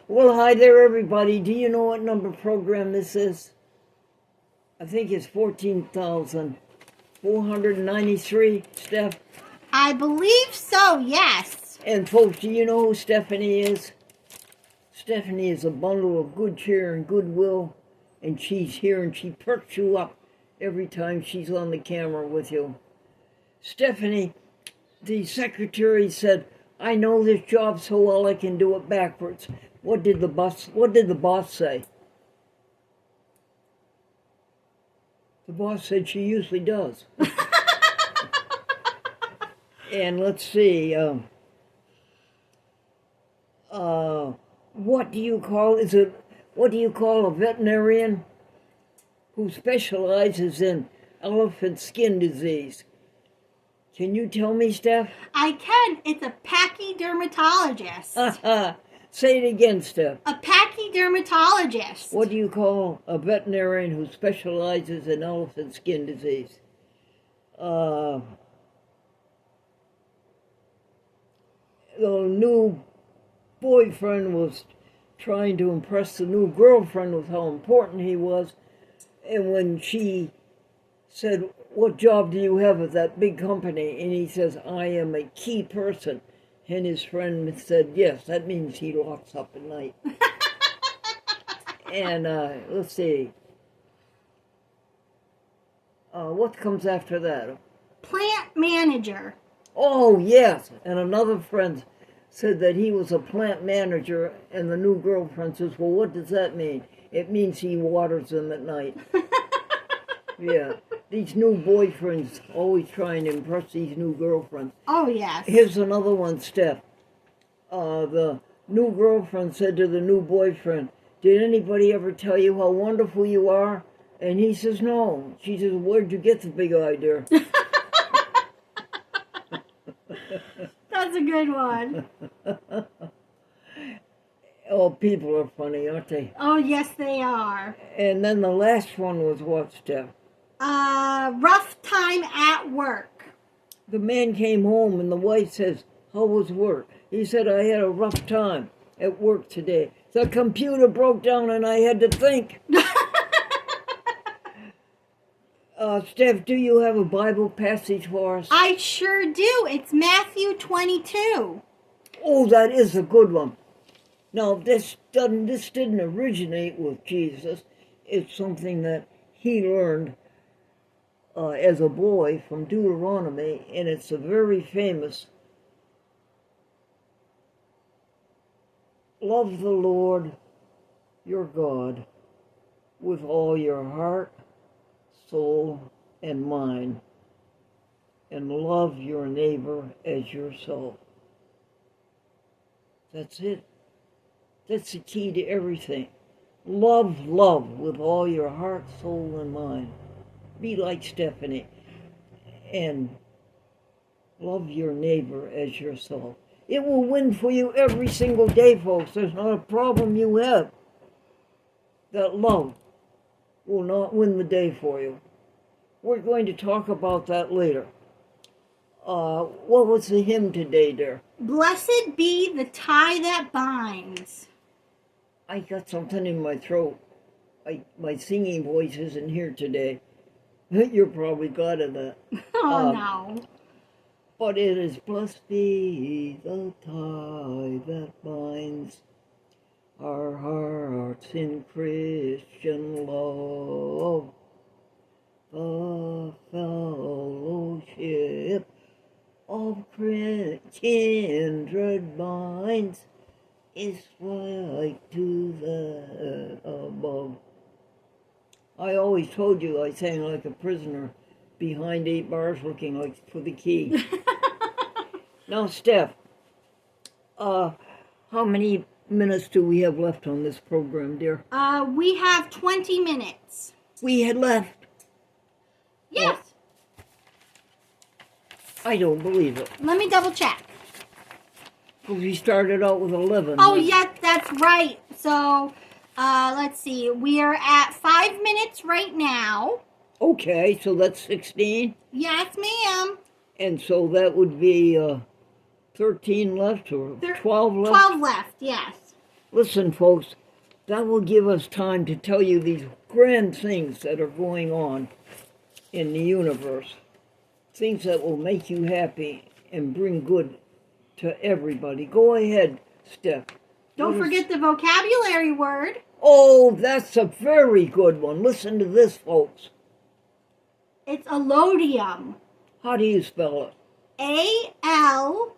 Well, hi there, everybody. Do you know what number program this is? I think it's 14,493, Steph. I believe so, yes. And folks, do you know who Stephanie is? Stephanie is a bundle of good cheer and goodwill, and she's here and she perks you up every time she's on the camera with you. Stephanie, the secretary said, I know this job so well I can do it backwards. What did the boss say? The boss said she usually does. And let's see, what do you call a veterinarian who specializes in elephant skin disease? Can you tell me, Steph? I can. It's a pachydermatologist. Say it again, Steph. A pachydermatologist. What do you call a veterinarian who specializes in elephant skin disease? The new boyfriend was trying to impress the new girlfriend with how important he was, and when she said, what job do you have at that big company? And he says, I am a key person. And his friend said, yes, that means he locks up at night. And let's see. What comes after that? Plant manager. Oh, yes. And another friend said that he was a plant manager, and the new girlfriend says, well, what does that mean? It means he waters them at night. Yeah. These new boyfriends always trying to impress these new girlfriends. Oh, yes. Here's another one, Steph. The new girlfriend said to the new boyfriend, did anybody ever tell you how wonderful you are? And he says, no. She says, where'd you get the big idea? That's a good one. Oh, people are funny, aren't they? Oh, yes, they are. And then the last one was what, Steph? Rough time at work. The man came home and the wife says, how was work? He said, I had a rough time at work today. The computer broke down and I had to think. Steph, do you have a Bible passage for us? I sure do. It's Matthew 22. Oh, that is a good one. Now, this didn't originate with Jesus. It's something that he learned as a boy from Deuteronomy, and it's a very famous, love the Lord your God with all your heart, soul, and mind, and love your neighbor as yourself. That's it. That's the key to everything. Love with all your heart, soul, and mind. Be like Stephanie and love your neighbor as yourself. It will win for you every single day, folks. There's not a problem you have that love will not win the day for you. We're going to talk about that later. What was the hymn today, dear? Blessed be the tie that binds. I got something in my throat. My singing voice isn't here today. You're probably glad of that. Oh, no. But it is blessed be the tie that binds our hearts in Christian love. The fellowship of kindred minds is like to that above. I always told you I sang like a prisoner behind 8 bars looking like for the key. Now, Steph, how many minutes do we have left on this program, dear? We have 20 minutes. We had left. Yes. I don't believe it. Let me double check. Because we started out with 11. Oh, yeah, that's right. So, let's see. We are at 5 minutes right now. Okay, so that's 16. Yes, ma'am. And so that would be 13 left or 12 left? 12 left, yes. Listen, folks, that will give us time to tell you these grand things that are going on in the universe. Things that will make you happy and bring good to everybody. Go ahead, Steph. Don't forget the vocabulary word. Oh, that's a very good one. Listen to this, folks. It's allodium. How do you spell it? A-L-O-D-I-U-M.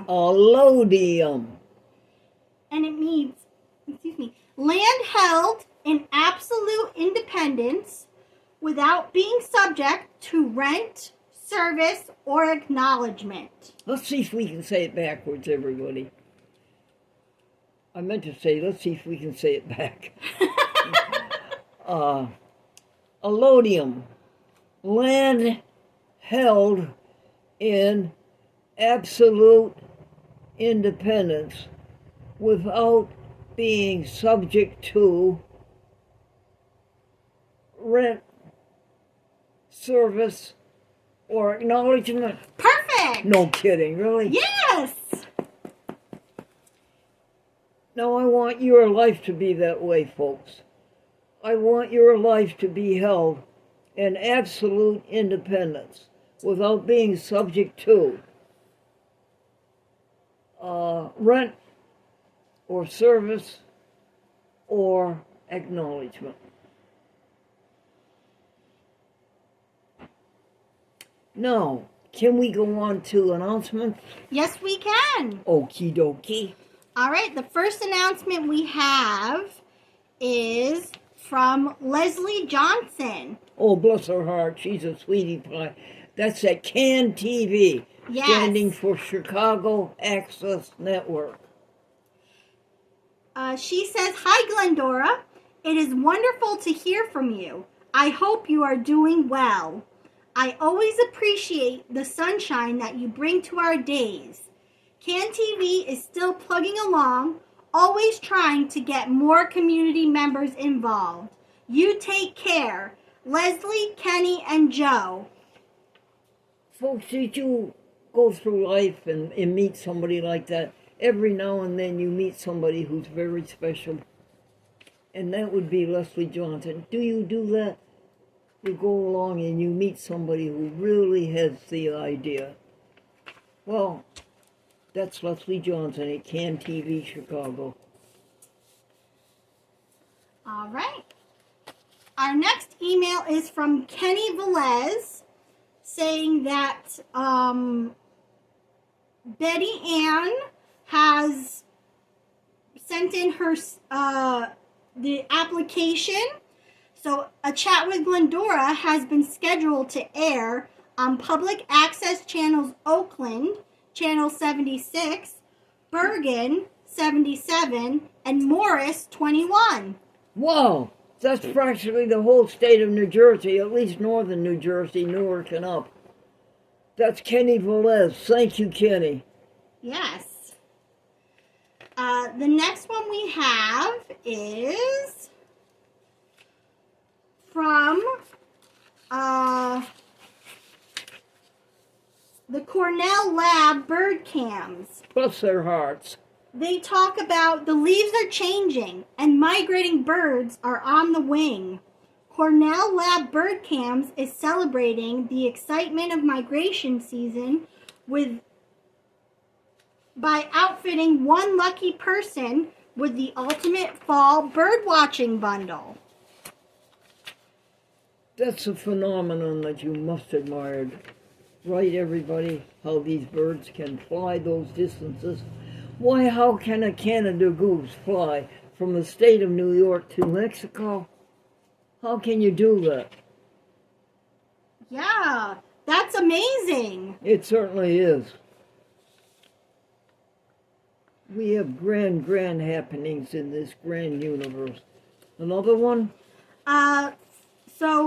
Allodium. And it means, land held in absolute independence without being subject to rent, service, or acknowledgement. Let's see if we can say it backwards, everybody. I meant to say, let's see if we can say it back. Allodium, land held in absolute independence without being subject to rent, service, or acknowledgement. Perfect! No kidding, really? Yes! Now I want your life to be that way, folks. I want your life to be held in absolute independence without being subject to rent or service or acknowledgement. Now, can we go on to announcements? Yes, we can. Okie dokie. All right, the first announcement we have is from Leslie Johnson. Oh, bless her heart, she's a sweetie pie. That's at CAN TV, Yes. standing for Chicago Access Network. She says, "Hi, Glendora. It is wonderful to hear from you. I hope you are doing well. I always appreciate the sunshine that you bring to our days. CAN TV is still plugging along, always trying to get more community members involved. You take care. Leslie, Kenny, and Joe." Folks, did you go through life and meet somebody like that? Every now and then you meet somebody who's very special. And that would be Leslie Johnson. Do you do that? You go along and you meet somebody who really has the idea. Well, that's Leslie Johnson at CAN TV Chicago. All right. Our next email is from Kenny Velez, saying that Betty Ann has sent in her the application. So a chat with Glendora has been scheduled to air on public access channels Oakland, Channel 76, Bergen, 77, and Morris, 21. Wow! That's practically the whole state of New Jersey, at least northern New Jersey, Newark and up. That's Kenny Velez. Thank you, Kenny. Yes. The next one we have is from the Cornell Lab bird cams. Bless their hearts. They talk about the leaves are changing and migrating birds are on the wing. Cornell Lab Bird Cams is celebrating the excitement of migration season by outfitting one lucky person with the ultimate fall bird watching bundle. That's a phenomenon that you must admire. Right, everybody? How these birds can fly those distances. Why, how can a Canada goose fly from the state of New York to Mexico? How can you do that? Yeah, that's amazing. It certainly is. We have grand happenings in this grand universe. Another one? So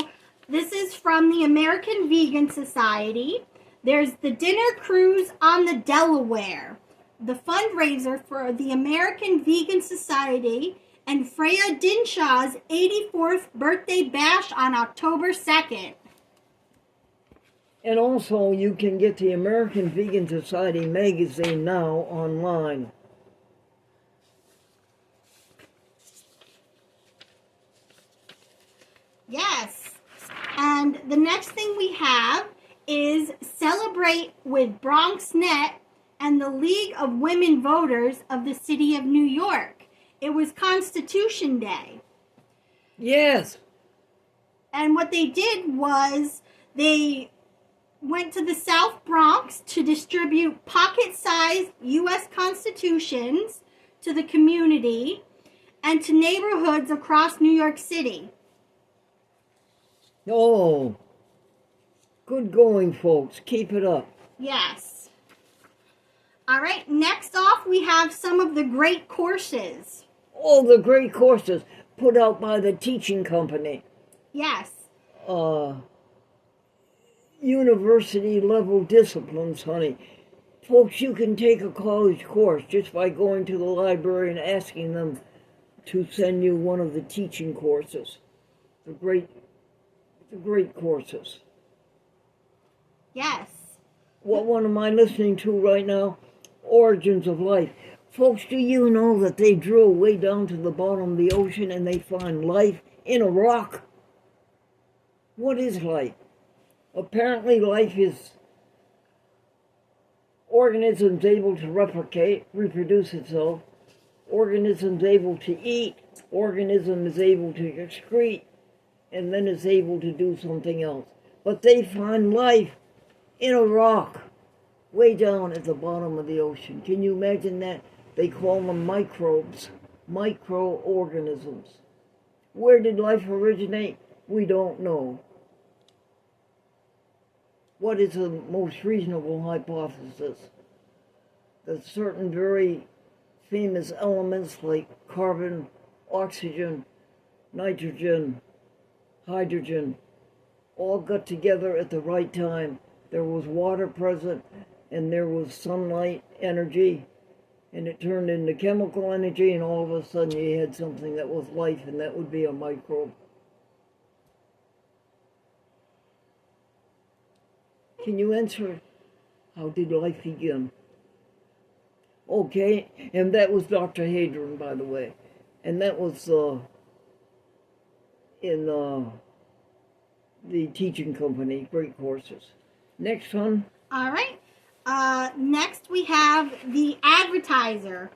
this is from the American Vegan Society. There's the dinner cruise on the Delaware, the fundraiser for the American Vegan Society and Freya Dinshaw's 84th birthday bash on October 2nd. And also, you can get the American Vegan Society magazine now online. Yes. And the next thing we have is Celebrate with BronxNet and the League of Women Voters of the City of New York. It was Constitution Day. Yes. And what they did was they went to the South Bronx to distribute pocket-sized U.S. Constitutions to the community and to neighborhoods across New York City. Oh, good going, folks. Keep it up. Yes. All right, next off we have some of the great courses. All the great courses put out by the teaching company. Yes. University level disciplines, honey. Folks, you can take a college course just by going to the library and asking them to send you one of the teaching courses. The great courses. Yes. What one am I listening to right now? Origins of Life. Folks, do you know that they drill way down to the bottom of the ocean and they find life in a rock? What is life? Apparently life is organisms able to replicate, reproduce itself, organisms able to eat, organism is able to excrete, and then is able to do something else. But they find life in a rock way down at the bottom of the ocean. Can you imagine that? They call them microbes, microorganisms. Where did life originate? We don't know. What is the most reasonable hypothesis? That certain very famous elements like carbon, oxygen, nitrogen, hydrogen, all got together at the right time. There was water present, and there was sunlight energy, and it turned into chemical energy, and all of a sudden you had something that was life, and that would be a microbe. Can you answer, how did life begin? Okay, and that was Dr. Hadron, by the way. And that was in the teaching company, great courses. Next one. All right. Next we have The Advertiser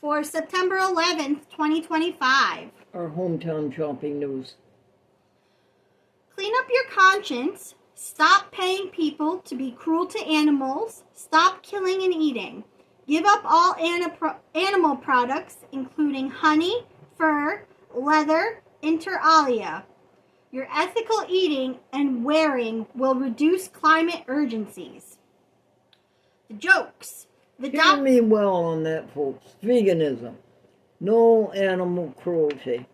for September 11th, 2025. Our hometown shopping news. Clean up your conscience. Stop paying people to be cruel to animals. Stop killing and eating. Give up all animal products, including honey, fur, leather, inter alia. Your ethical eating and wearing will reduce climate urgencies. The jokes. Hear me well on that, folks. Veganism. No animal cruelty.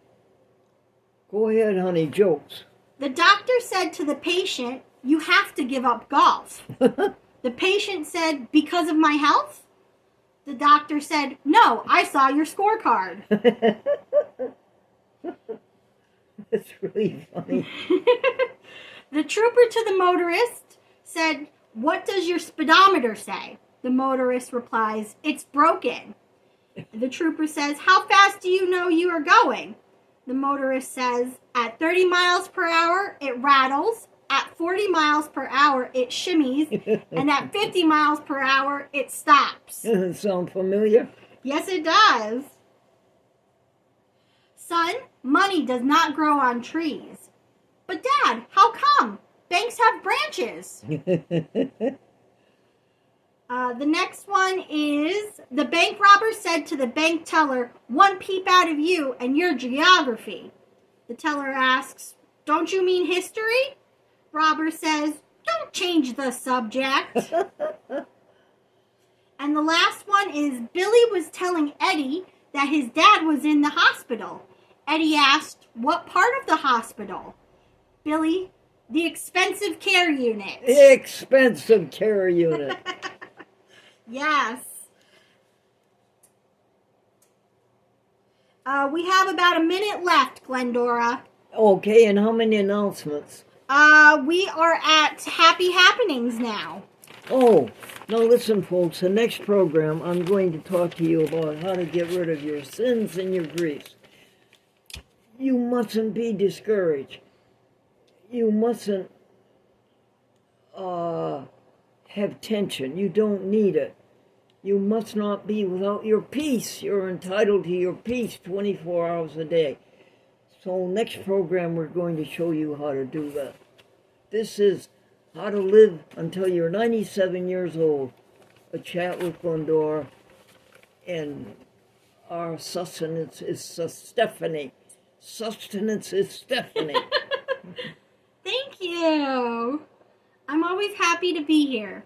Go ahead, honey, jokes. The doctor said to the patient, "You have to give up golf." The patient said, "Because of my health?" The doctor said, "No, I saw your scorecard." That's really funny. The trooper to the motorist said, "What does your speedometer say?" The motorist replies, "It's broken." The trooper says, "How fast do you know you are going?" The motorist says, "At 30 miles per hour, it rattles. At 40 miles per hour, it shimmies. And at 50 miles per hour, it stops." Does it sound familiar? Yes, it does. "Son, money does not grow on trees." "But Dad, how come? Banks have branches." The next one is, the bank robber said to the bank teller, "One peep out of you and your geography." The teller asks, "Don't you mean history?" Robber says, "Don't change the subject." And the last one is, Billy was telling Eddie that his dad was in the hospital. Eddie asked, "What part of the hospital?" Billy, "The expensive care unit." Expensive care unit. Yes. We have about a minute left, Glendora. Okay, and how many announcements? We are at Happy Happenings now. Oh, now listen, folks. The next program, I'm going to talk to you about how to get rid of your sins and your griefs. You mustn't be discouraged. You mustn't have tension. You don't need it. You must not be without your peace. You're entitled to your peace 24 hours a day. So next program, we're going to show you how to do that. This is How to Live Until You're 97 years old. A chat with Glendora. And our sustenance is Stephanie. Sustenance is Stephanie. Thank you. I'm always happy to be here.